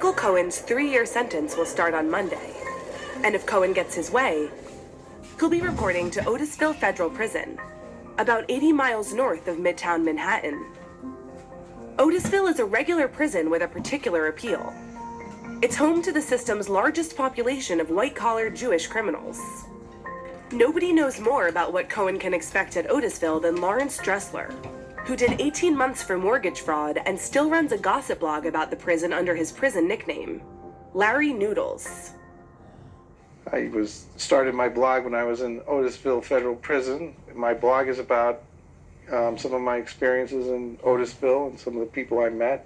Michael Cohen's 3-year sentence will start on Monday. And if Cohen gets his way, he'll be reporting to Otisville Federal Prison, about 80 miles north of Midtown Manhattan. Otisville is a regular prison with a particular appeal. It's home to the system's largest population of white-collar Jewish criminals. Nobody knows more about what Cohen can expect at Otisville than Lawrence Dressler, who did 18 months for mortgage fraud and still runs a gossip blog about the prison under his prison nickname, Larry Noodles. I started my blog when I was in Otisville Federal Prison. My blog is about some of my experiences in Otisville and some of the people I met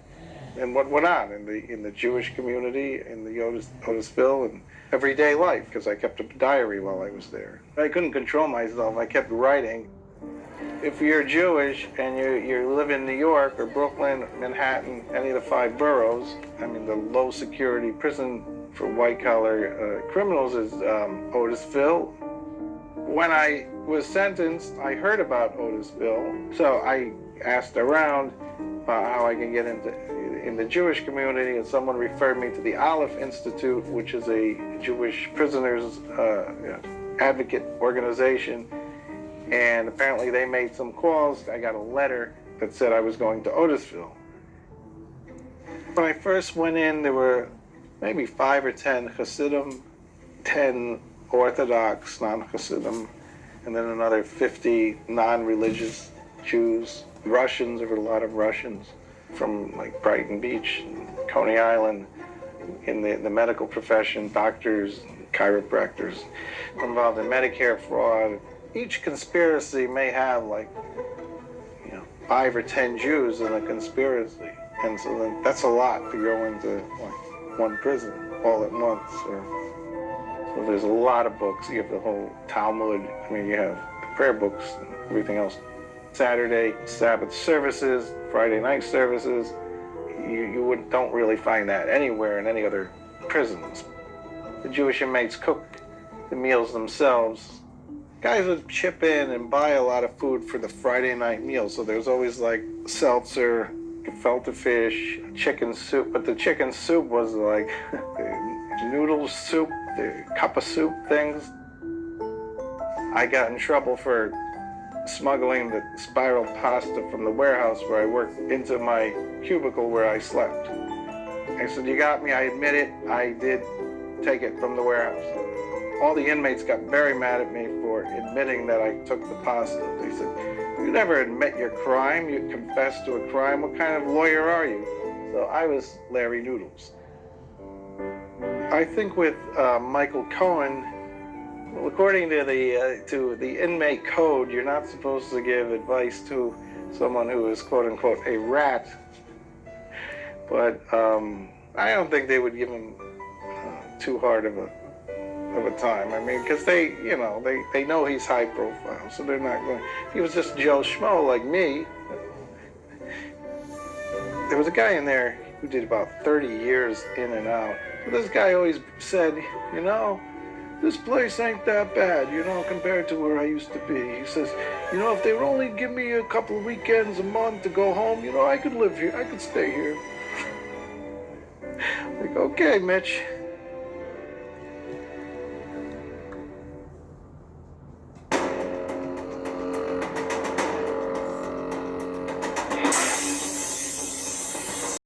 and what went on in the Jewish community, in the Otisville, and everyday life, because I kept a diary while I was there. I couldn't control myself. I kept writing. If you're Jewish and you live in New York or Brooklyn, Manhattan, any of the 5 boroughs, I mean, the low security prison for white-collar criminals is Otisville. When I was sentenced, I heard about Otisville, so I asked around how I can get in the Jewish community, and someone referred me to the Aleph Institute, which is a Jewish prisoners advocate organization, and apparently they made some calls. I got a letter that said I was going to Otisville. When I first went in, there were maybe 5 or 10 Hasidim, 10 Orthodox non-Hasidim, and then another 50 non-religious Jews. Russians, there were a lot of Russians from like Brighton Beach, Coney Island, in the medical profession, doctors, chiropractors, involved in Medicare fraud. Each conspiracy may have 5 or 10 Jews in a conspiracy, and so then that's a lot to go into one prison all at once. So there's a lot of books. You have the whole Talmud. I mean, you have the prayer books and everything else. Saturday, Sabbath services, Friday night services. You don't really find that anywhere in any other prisons. The Jewish inmates cook the meals themselves. Guys would chip in and buy a lot of food for the Friday night meal. So there's always seltzer, gefilte fish, chicken soup. But the chicken soup was like the noodle soup, the cup of soup things. I got in trouble for smuggling the spiral pasta from the warehouse where I worked into my cubicle where I slept. I said, "You got me, I admit it, I did take it from the warehouse." All the inmates got very mad at me for admitting that I took the pasta. They said, "You never admit your crime, you confess to a crime, what kind of lawyer are you?" So I was Larry Noodles. I think with Michael Cohen, well, according to the inmate code, you're not supposed to give advice to someone who is quote unquote a rat. But I don't think they would give him too hard of a time. I mean, because they know he's high profile, so they're not going. If he was just Joe Schmo like me, there was a guy in there who did about 30 years in and out. But this guy always said, "This place ain't that bad, compared to where I used to be." He says, "If they would only give me a couple of weekends a month to go home, I could live here, I could stay here." Like, okay, Mitch.